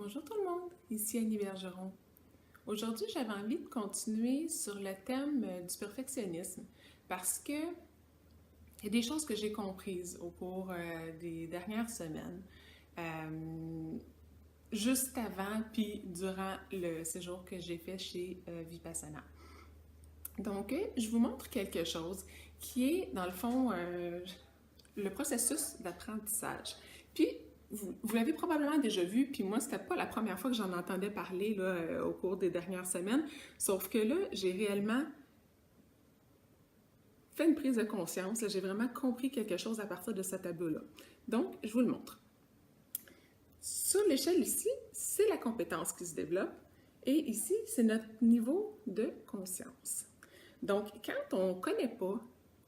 Bonjour tout le monde, ici Annie Bergeron. Aujourd'hui, j'avais envie de continuer sur le thème du perfectionnisme parce que il y a des choses que j'ai comprises au cours des dernières semaines, euh, juste avant puis durant le séjour que j'ai fait chez Vipassana. Donc, je vous montre quelque chose qui est, dans le fond, le processus d'apprentissage. Puis, vous l'avez probablement déjà vu, puis moi, c'était pas la première fois que j'en entendais parler là, au cours des dernières semaines, sauf que là, j'ai réellement fait une prise de conscience, j'ai vraiment compris quelque chose à partir de ce tableau-là. Donc, je vous le montre. Sur l'échelle ici, c'est la compétence qui se développe, et ici, c'est notre niveau de conscience. Donc, quand on ne connaît pas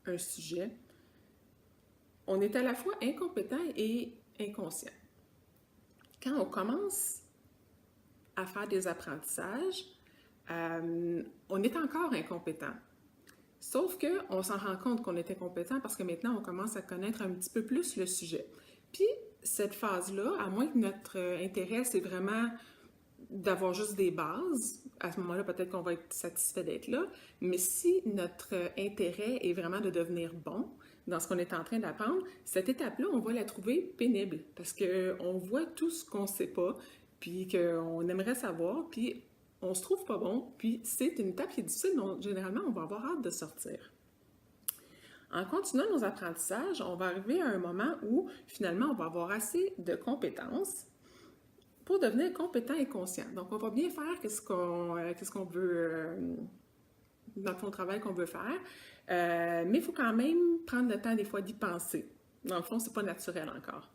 un sujet, on est à la fois incompétent et inconscient. Quand on commence à faire des apprentissages, on est encore incompétent. Sauf qu'on s'en rend compte qu'on est incompétent parce que maintenant, on commence à connaître un petit peu plus le sujet. Puis, cette phase-là, à moins que notre intérêt, c'est vraiment d'avoir juste des bases, à ce moment-là, peut-être qu'on va être satisfait d'être là, mais si notre intérêt est vraiment de devenir bon dans ce qu'on est en train d'apprendre, cette étape-là, on va la trouver pénible parce qu'on voit tout ce qu'on ne sait pas, puis qu'on aimerait savoir, puis on se trouve pas bon, puis c'est une étape qui est difficile, donc généralement, on va avoir hâte de sortir. En continuant nos apprentissages, on va arriver à un moment où, finalement, on va avoir assez de compétences pour devenir compétent et conscient. Donc, on va bien faire qu'est-ce qu'on veut, dans le fond, le travail qu'on veut faire, mais il faut quand même prendre le temps des fois d'y penser. Dans le fond, c'est pas naturel encore.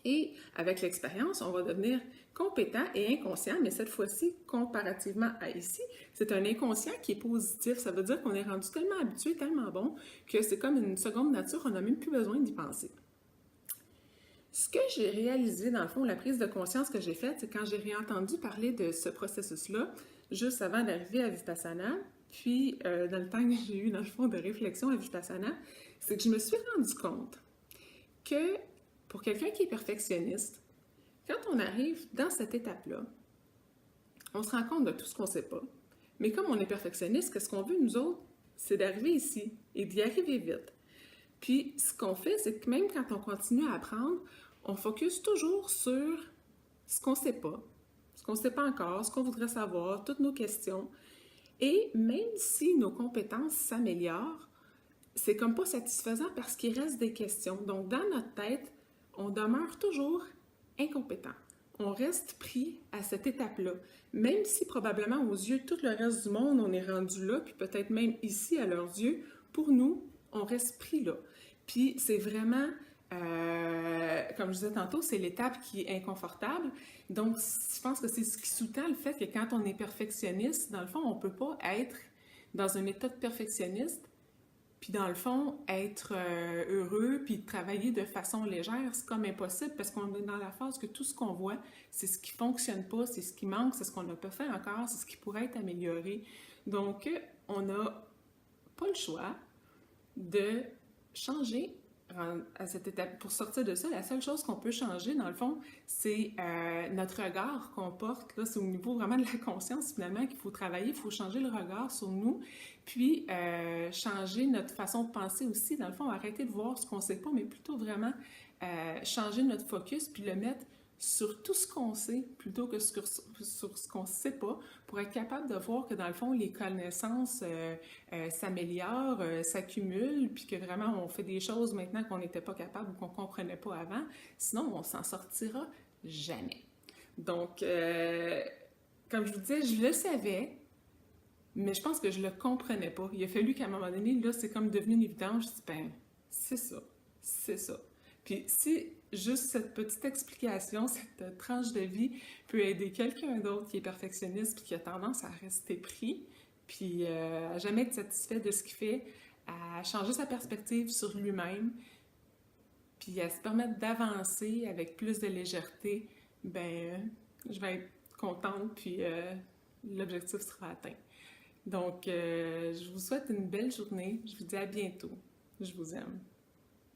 Et avec l'expérience, on va devenir compétent et inconscient, mais cette fois-ci, comparativement à ici, c'est un inconscient qui est positif. Ça veut dire qu'on est rendu tellement habitué, tellement bon, que c'est comme une seconde nature, on n'a même plus besoin d'y penser. Ce que j'ai réalisé, dans le fond, la prise de conscience que j'ai faite, c'est quand j'ai réentendu parler de ce processus-là, juste avant d'arriver à Vipassana, puis dans le temps que j'ai eu, dans le fond, de réflexion à Vipassana, c'est que je me suis rendu compte que pour quelqu'un qui est perfectionniste, quand on arrive dans cette étape-là, on se rend compte de tout ce qu'on ne sait pas. Mais comme on est perfectionniste, qu'est-ce qu'on veut, nous autres? C'est d'arriver ici et d'y arriver vite. Puis, ce qu'on fait, c'est que même quand on continue à apprendre, on focus toujours sur ce qu'on ne sait pas, ce qu'on ne sait pas encore, ce qu'on voudrait savoir, toutes nos questions. Et même si nos compétences s'améliorent, c'est comme pas satisfaisant parce qu'il reste des questions. Donc, dans notre tête, on demeure toujours incompétent. On reste pris à cette étape-là. Même si probablement aux yeux de tout le reste du monde, on est rendu là, puis peut-être même ici à leurs yeux, pour nous, on reste pris là. Puis c'est vraiment, comme je disais tantôt, c'est l'étape qui est inconfortable. Donc, je pense que c'est ce qui sous-tend le fait que quand on est perfectionniste, dans le fond, on ne peut pas être dans un état de perfectionniste puis dans le fond, être heureux puis travailler de façon légère, c'est comme impossible parce qu'on est dans la phase que tout ce qu'on voit, c'est ce qui fonctionne pas, c'est ce qui manque, c'est ce qu'on n'a pas fait encore, c'est ce qui pourrait être amélioré. Donc, on n'a pas le choix de changer à cette étape. Pour sortir de ça, la seule chose qu'on peut changer, dans le fond, c'est notre regard qu'on porte. Là, c'est au niveau vraiment de la conscience, finalement, qu'il faut travailler. Il faut changer le regard sur nous, puis changer notre façon de penser aussi. Dans le fond, arrêter de voir ce qu'on ne sait pas, mais plutôt vraiment changer notre focus, puis le mettre sur tout ce qu'on sait plutôt que sur ce qu'on ne sait pas, pour être capable de voir que dans le fond, les connaissances s'améliorent, s'accumulent, puis que vraiment on fait des choses maintenant qu'on n'était pas capable ou qu'on ne comprenait pas avant. Sinon, on s'en sortira jamais. Donc, comme je vous disais, je le savais, mais je pense que je ne le comprenais pas. Il a fallu qu'à un moment donné, là, c'est comme devenu une évidence. Je dis, ben, c'est ça, c'est ça. Puis si juste cette petite explication, cette tranche de vie peut aider quelqu'un d'autre qui est perfectionniste puis qui a tendance à rester pris, puis à jamais être satisfait de ce qu'il fait, à changer sa perspective sur lui-même, puis à se permettre d'avancer avec plus de légèreté, ben je vais être contente puis l'objectif sera atteint. Donc, je vous souhaite une belle journée. Je vous dis à bientôt. Je vous aime.